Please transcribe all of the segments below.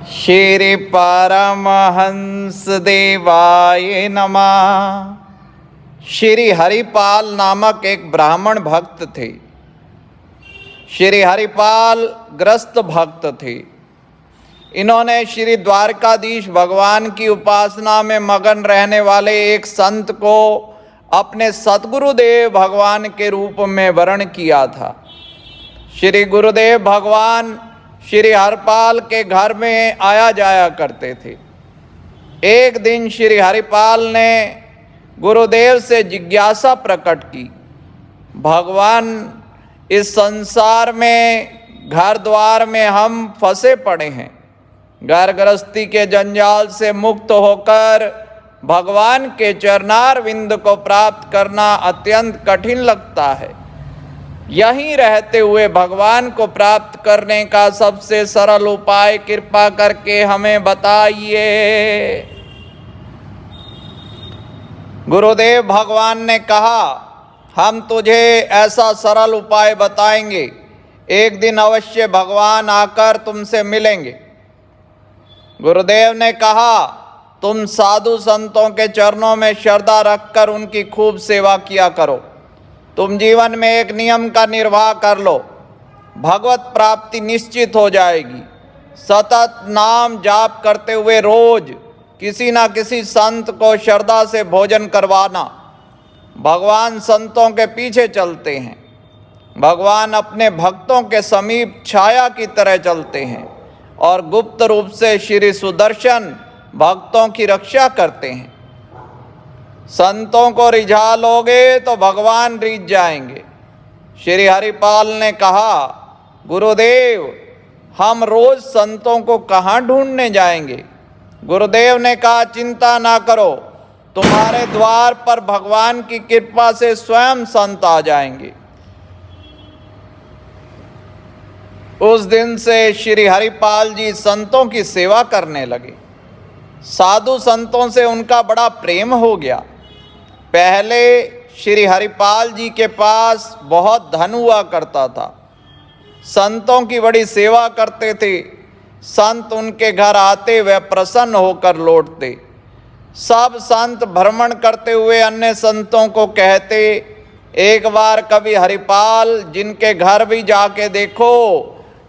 श्री परमहंस देवाय नमः। श्री हरिपाल नामक एक ब्राह्मण भक्त थे। श्री हरिपाल ग्रस्त भक्त थे। इन्होंने श्री द्वारकाधीश भगवान की उपासना में मगन रहने वाले एक संत को अपने सतगुरुदेव भगवान के रूप में वरण किया था। श्री गुरुदेव भगवान श्री हरिपाल के घर में आया जाया करते थे। एक दिन श्री हरिपाल ने गुरुदेव से जिज्ञासा प्रकट की, भगवान इस संसार में घर द्वार में हम फंसे पड़े हैं। घर गृहस्थी के जंजाल से मुक्त होकर भगवान के चरणार विंद को प्राप्त करना अत्यंत कठिन लगता है। यहीं रहते हुए भगवान को प्राप्त करने का सबसे सरल उपाय कृपा करके हमें बताइए। गुरुदेव भगवान ने कहा, हम तुझे ऐसा सरल उपाय बताएंगे। एक दिन अवश्य भगवान आकर तुमसे मिलेंगे। गुरुदेव ने कहा, तुम साधु संतों के चरणों में श्रद्धा रखकर उनकी खूब सेवा किया करो। तुम जीवन में एक नियम का निर्वाह कर लो, भगवत प्राप्ति निश्चित हो जाएगी। सतत नाम जाप करते हुए रोज किसी न किसी संत को श्रद्धा से भोजन करवाना। भगवान संतों के पीछे चलते हैं। भगवान अपने भक्तों के समीप छाया की तरह चलते हैं और गुप्त रूप से श्री सुदर्शन भक्तों की रक्षा करते हैं। संतों को रिझा लोगे तो भगवान रिझ जाएंगे। श्री हरिपाल ने कहा, गुरुदेव हम रोज संतों को कहाँ ढूंढने जाएंगे। गुरुदेव ने कहा, चिंता ना करो, तुम्हारे द्वार पर भगवान की कृपा से स्वयं संत आ जाएंगे। उस दिन से श्री हरिपाल जी संतों की सेवा करने लगे। साधु संतों से उनका बड़ा प्रेम हो गया। पहले श्री हरिपाल जी के पास बहुत धन हुआ करता था। संतों की बड़ी सेवा करते थे। संत उनके घर आते वे प्रसन्न होकर लौटते। सब संत भ्रमण करते हुए अन्य संतों को कहते, एक बार कभी हरिपाल जिनके घर भी जाके देखो,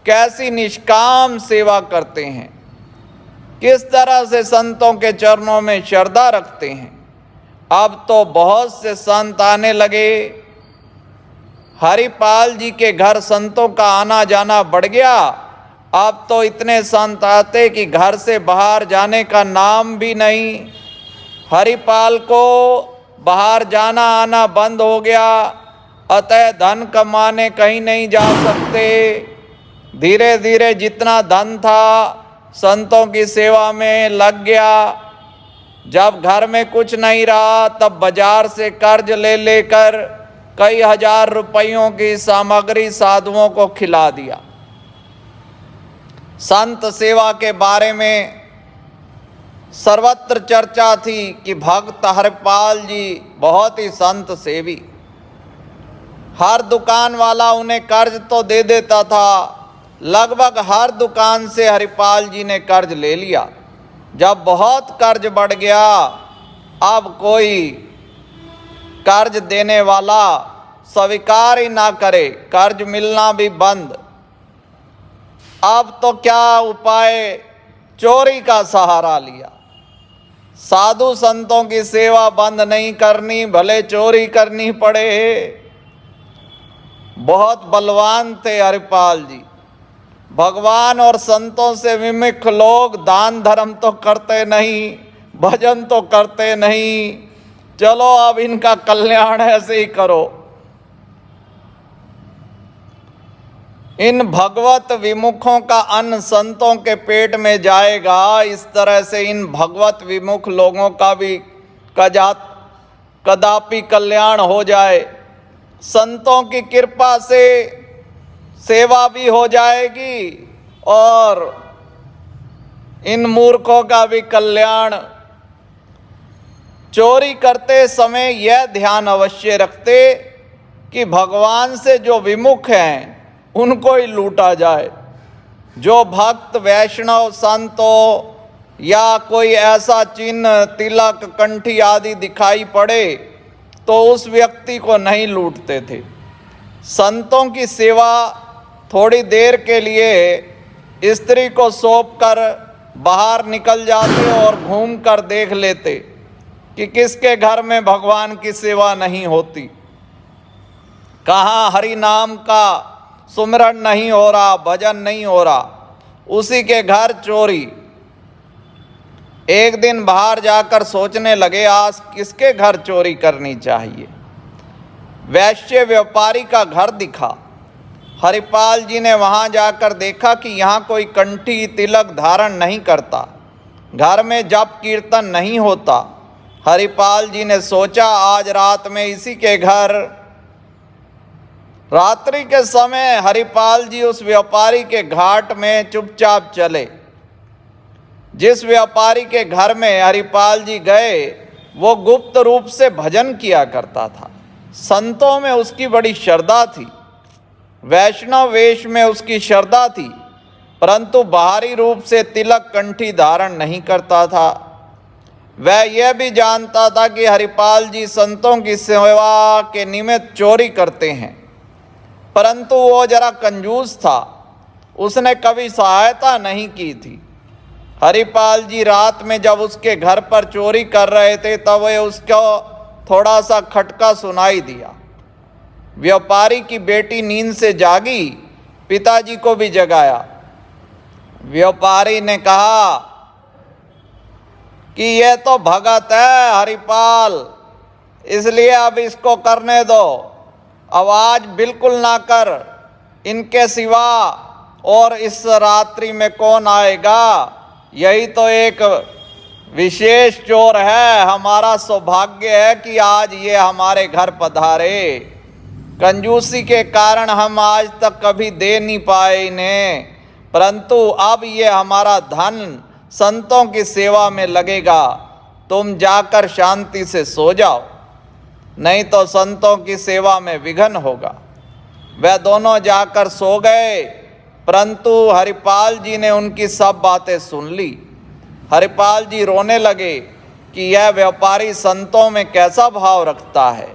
कैसी निष्काम सेवा करते हैं, किस तरह से संतों के चरणों में श्रद्धा रखते हैं। अब तो बहुत से संत आने लगे। हरिपाल जी के घर संतों का आना जाना बढ़ गया। अब तो इतने संत आते कि घर से बाहर जाने का नाम भी नहीं। हरिपाल को बाहर जाना आना बंद हो गया, अतः धन कमाने कहीं नहीं जा सकते। धीरे धीरे जितना धन था संतों की सेवा में लग गया। जब घर में कुछ नहीं रहा तब बाजार से कर्ज ले लेकर कई हजार रुपयों की सामग्री साधुओं को खिला दिया। संत सेवा के बारे में सर्वत्र चर्चा थी कि भक्त हरिपाल जी बहुत ही संत सेवी। हर दुकान वाला उन्हें कर्ज तो दे देता था। लगभग हर दुकान से हरिपाल जी ने कर्ज ले लिया। जब बहुत कर्ज बढ़ गया, अब कोई कर्ज देने वाला स्वीकार ही ना करे, कर्ज मिलना भी बंद। अब तो क्या उपाय, चोरी का सहारा लिया। साधु संतों की सेवा बंद नहीं करनी, भले चोरी करनी पड़े। बहुत बलवान थे हरिपाल जी। भगवान और संतों से विमुख लोग दान धर्म तो करते नहीं, भजन तो करते नहीं। चलो अब इनका कल्याण ऐसे ही करो। इन भगवत विमुखों का अन्न संतों के पेट में जाएगा। इस तरह से इन भगवत विमुख लोगों का भी कदापि कल्याण हो जाए। संतों की कृपा से सेवा भी हो जाएगी और इन मूर्खों का भी कल्याण। चोरी करते समय यह ध्यान अवश्य रखते कि भगवान से जो विमुख हैं उनको ही लूटा जाए। जो भक्त वैष्णव संतों या कोई ऐसा चिन्ह, तिलक, कंठी आदि दिखाई पड़े तो उस व्यक्ति को नहीं लूटते थे। संतों की सेवा थोड़ी देर के लिए स्त्री को सौंपकर बाहर निकल जाते और घूम कर देख लेते कि किसके घर में भगवान की सेवा नहीं होती, कहाँ हरि नाम का सुमिरन नहीं हो रहा, भजन नहीं हो रहा, उसी के घर चोरी। एक दिन बाहर जाकर सोचने लगे आज किसके घर चोरी करनी चाहिए। वैश्य व्यापारी का घर दिखा। हरिपाल जी ने वहां जाकर देखा कि यहाँ कोई कंठी तिलक धारण नहीं करता, घर में जप कीर्तन नहीं होता। हरिपाल जी ने सोचा आज रात में इसी के घर। रात्रि के समय हरिपाल जी उस व्यापारी के घाट में चुपचाप चले। जिस व्यापारी के घर में हरिपाल जी गए वो गुप्त रूप से भजन किया करता था। संतों में उसकी बड़ी श्रद्धा थी, वैष्णव वेश में उसकी श्रद्धा थी, परंतु बाहरी रूप से तिलक कंठी धारण नहीं करता था। वह यह भी जानता था कि हरिपाल जी संतों की सेवा के निमित्त चोरी करते हैं, परंतु वो जरा कंजूस था, उसने कभी सहायता नहीं की थी। हरिपाल जी रात में जब उसके घर पर चोरी कर रहे थे तब उसको थोड़ा सा खटका सुनाई दिया। व्यापारी की बेटी नींद से जागी, पिताजी को भी जगाया। व्यापारी ने कहा कि यह तो भगत है हरिपाल, इसलिए अब इसको करने दो, आवाज बिल्कुल ना कर, इनके सिवा और इस रात्रि में कौन आएगा, यही तो एक विशेष चोर है। हमारा सौभाग्य है कि आज ये हमारे घर पधारे, कंजूसी के कारण हम आज तक कभी दे नहीं पाए इन्हें, परंतु अब ये हमारा धन संतों की सेवा में लगेगा। तुम जाकर शांति से सो जाओ, नहीं तो संतों की सेवा में विघ्न होगा। वह दोनों जाकर सो गए, परंतु हरिपाल जी ने उनकी सब बातें सुन ली। हरिपाल जी रोने लगे कि यह व्यापारी संतों में कैसा भाव रखता है।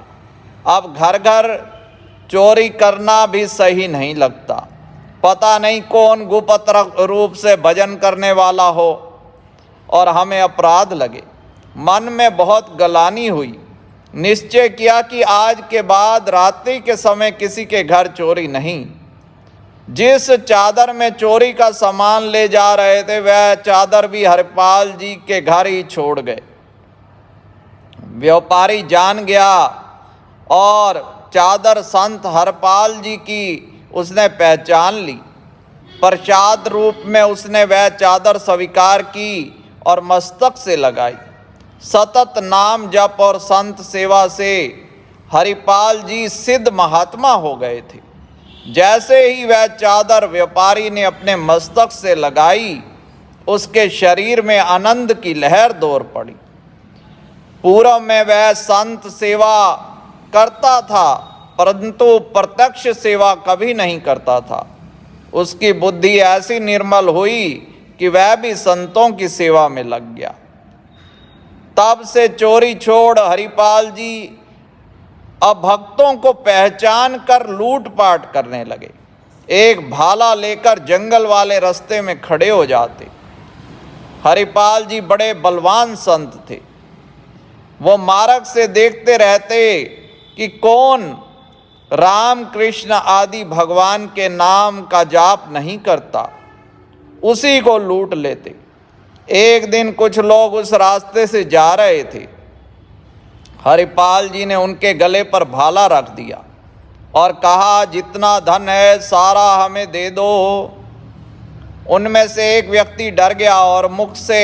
अब घर घर चोरी करना भी सही नहीं लगता, पता नहीं कौन गुप्त रूप से भजन करने वाला हो और हमें अपराध लगे। मन में बहुत गलानी हुई, निश्चय किया कि आज के बाद रात्रि के समय किसी के घर चोरी नहीं। जिस चादर में चोरी का सामान ले जा रहे थे वह चादर भी हरिपाल जी के घर ही छोड़ गए। व्यापारी जान गया और चादर संत हरिपाल जी की उसने पहचान ली। प्रसाद रूप में उसने वह चादर स्वीकार की और मस्तक से लगाई। सतत नाम जप और संत सेवा से हरिपाल जी सिद्ध महात्मा हो गए थे। जैसे ही वह चादर व्यापारी ने अपने मस्तक से लगाई, उसके शरीर में आनंद की लहर दौड़ पड़ी। पूर्व में वह संत सेवा करता था, परंतु प्रत्यक्ष सेवा कभी नहीं करता था। उसकी बुद्धि ऐसी निर्मल हुई कि वह भी संतों की सेवा में लग गया। तब से चोरी छोड़ हरिपाल जी अब भक्तों को पहचान कर लूटपाट करने लगे। एक भाला लेकर जंगल वाले रास्ते में खड़े हो जाते। हरिपाल जी बड़े बलवान संत थे। वो मार्ग से देखते रहते कि कौन राम कृष्ण आदि भगवान के नाम का जाप नहीं करता, उसी को लूट लेते। एक दिन कुछ लोग उस रास्ते से जा रहे थे। हरिपाल जी ने उनके गले पर भाला रख दिया और कहा, जितना धन है सारा हमें दे दो। उनमें से एक व्यक्ति डर गया और मुख से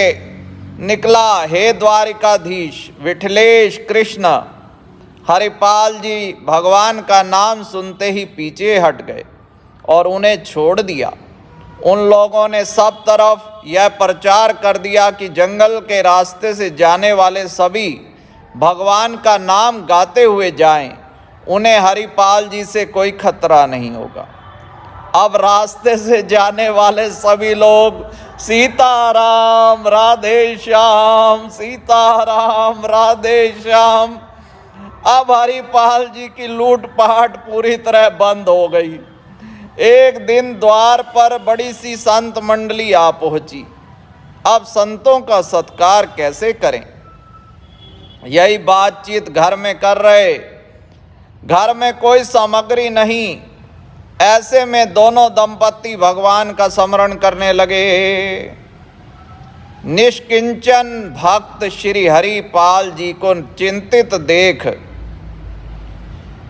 निकला, हे द्वारिकाधीश विठलेश कृष्ण। हरिपाल जी भगवान का नाम सुनते ही पीछे हट गए और उन्हें छोड़ दिया। उन लोगों ने सब तरफ यह प्रचार कर दिया कि जंगल के रास्ते से जाने वाले सभी भगवान का नाम गाते हुए जाएं, उन्हें हरिपाल जी से कोई खतरा नहीं होगा। अब रास्ते से जाने वाले सभी लोग सीताराम राधे श्याम, सीताराम राधे श्याम। अब हरिपाल जी की लूटपाट पूरी तरह बंद हो गई। एक दिन द्वार पर बड़ी सी संत मंडली आ पहुंची। अब संतों का सत्कार कैसे करें, यही बातचीत घर में कर रहे। घर में कोई सामग्री नहीं। ऐसे में दोनों दंपत्ति भगवान का स्मरण करने लगे। निष्किंचन भक्त श्री हरिपाल जी को चिंतित देख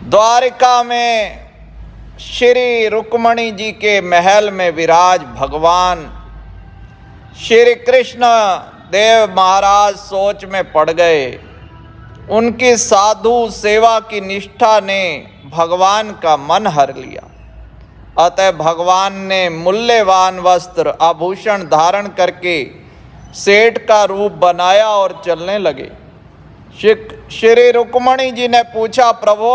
द्वारिका में श्री रुक्मणी जी के महल में विराज भगवान श्री कृष्ण देव महाराज सोच में पड़ गए। उनकी साधु सेवा की निष्ठा ने भगवान का मन हर लिया। अतः भगवान ने मूल्यवान वस्त्र आभूषण धारण करके सेठ का रूप बनाया और चलने लगे। श्री रुक्मणी जी ने पूछा, प्रभु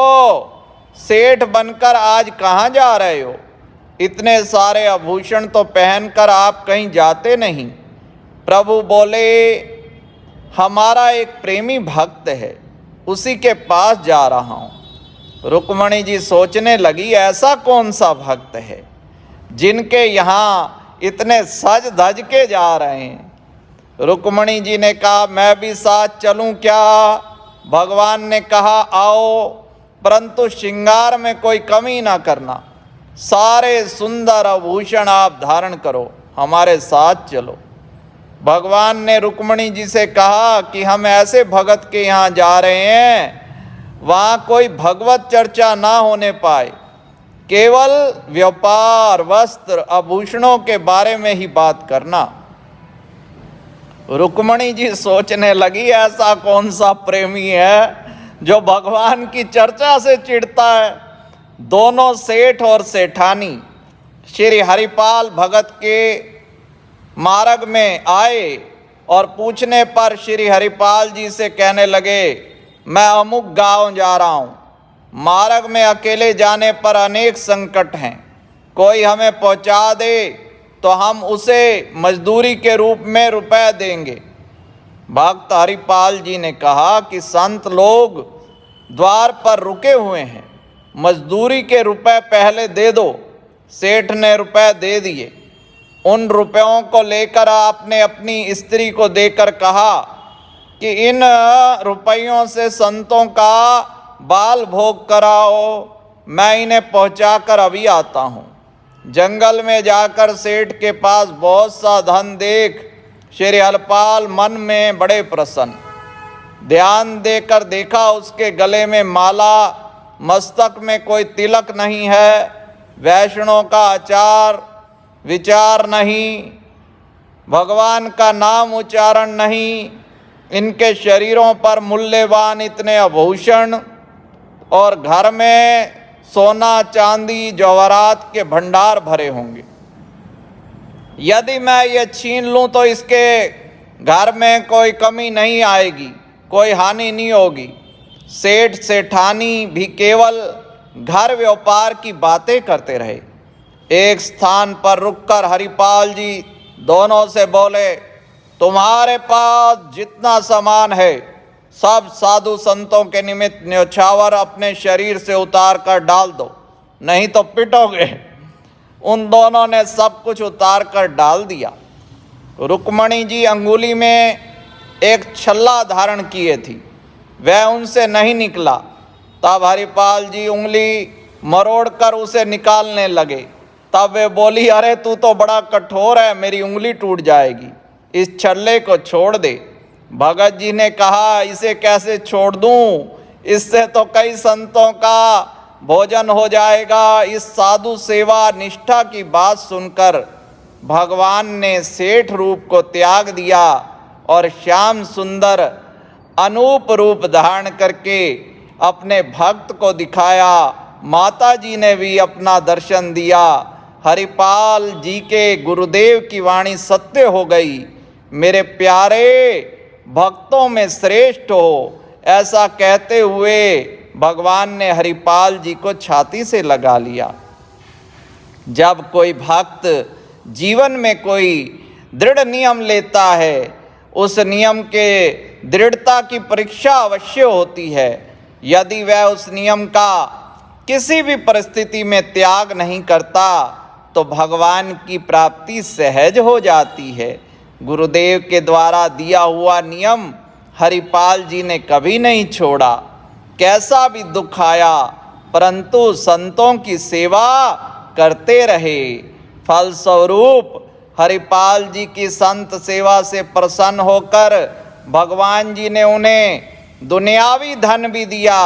सेठ बनकर आज कहाँ जा रहे हो? इतने सारे आभूषण तो पहनकर आप कहीं जाते नहीं। प्रभु बोले, हमारा एक प्रेमी भक्त है, उसी के पास जा रहा हूँ। रुक्मणी जी सोचने लगी, ऐसा कौन सा भक्त है जिनके यहाँ इतने सज धज के जा रहे हैं। रुक्मणी जी ने कहा, मैं भी साथ चलूं क्या? भगवान ने कहा, आओ, परंतु श्रृंगार में कोई कमी ना करना। सारे सुंदर आभूषण आप धारण करो, हमारे साथ चलो। भगवान ने रुक्मणी जी से कहा कि हम ऐसे भगत के यहाँ जा रहे हैं वहाँ कोई भगवत चर्चा ना होने पाए, केवल व्यापार, वस्त्र, आभूषणों के बारे में ही बात करना। रुक्मणी जी सोचने लगी, ऐसा कौन सा प्रेमी है जो भगवान की चर्चा से चिढ़ता है। दोनों सेठ और सेठानी श्री हरिपाल भगत के मार्ग में आए और पूछने पर श्री हरिपाल जी से कहने लगे, मैं अमुक गांव जा रहा हूँ। मार्ग में अकेले जाने पर अनेक संकट हैं। कोई हमें पहुँचा दे तो हम उसे मजदूरी के रूप में रुपए देंगे। भक्त हरिपाल जी ने कहा कि संत लोग द्वार पर रुके हुए हैं, मजदूरी के रुपए पहले दे दो। सेठ ने रुपए दे दिए। उन रुपयों को लेकर आपने अपनी स्त्री को देकर कहा कि इन रुपयों से संतों का बाल भोग कराओ, मैं इन्हें पहुंचाकर अभी आता हूँ। जंगल में जाकर सेठ के पास बहुत सा धन देख श्री हरिपाल मन में बड़े प्रसन्न। ध्यान देकर देखा, उसके गले में माला, मस्तक में कोई तिलक नहीं है, वैष्णव का आचार विचार नहीं, भगवान का नाम उच्चारण नहीं। इनके शरीरों पर मूल्यवान इतने आभूषण और घर में सोना चांदी जवाहरात के भंडार भरे होंगे। यदि मैं ये छीन लूं तो इसके घर में कोई कमी नहीं आएगी, कोई हानि नहीं होगी। सेठ सेठानी भी केवल घर व्यापार की बातें करते रहे। एक स्थान पर रुककर हरिपाल जी दोनों से बोले, तुम्हारे पास जितना सामान है सब साधु संतों के निमित्त न्योछावर अपने शरीर से उतार कर डाल दो, नहीं तो पिटोगे। उन दोनों ने सब कुछ उतार कर डाल दिया। रुक्मणी जी अंगुली में एक छल्ला धारण किए थी, वह उनसे नहीं निकला। तब हरिपाल जी उंगली मरोड़कर उसे निकालने लगे। तब वे बोली, अरे तू तो बड़ा कठोर है, मेरी उंगली टूट जाएगी, इस छल्ले को छोड़ दे। भगत जी ने कहा, इसे कैसे छोड़ दूं? इससे तो कई संतों का भोजन हो जाएगा। इस साधु सेवा निष्ठा की बात सुनकर भगवान ने सेठ रूप को त्याग दिया और श्याम सुंदर अनूप रूप धारण करके अपने भक्त को दिखाया। माता जी ने भी अपना दर्शन दिया। हरिपाल जी के गुरुदेव की वाणी सत्य हो गई, मेरे प्यारे भक्तों में श्रेष्ठ हो। ऐसा कहते हुए भगवान ने हरिपाल जी को छाती से लगा लिया। जब कोई भक्त जीवन में कोई दृढ़ नियम लेता है, उस नियम के दृढ़ता की परीक्षा अवश्य होती है। यदि वह उस नियम का किसी भी परिस्थिति में त्याग नहीं करता तो भगवान की प्राप्ति सहज हो जाती है। गुरुदेव के द्वारा दिया हुआ नियम हरिपाल जी ने कभी नहीं छोड़ा। कैसा भी दुख आया परंतु संतों की सेवा करते रहे। फलस्वरूप हरिपाल जी की संत सेवा से प्रसन्न होकर भगवान जी ने उन्हें दुनियावी धन भी दिया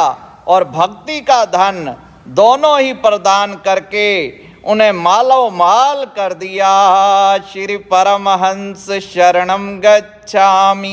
और भक्ति का धन दोनों ही प्रदान करके उन्हें मालो माल कर दिया। श्री परमहंस शरणम गच्छामि।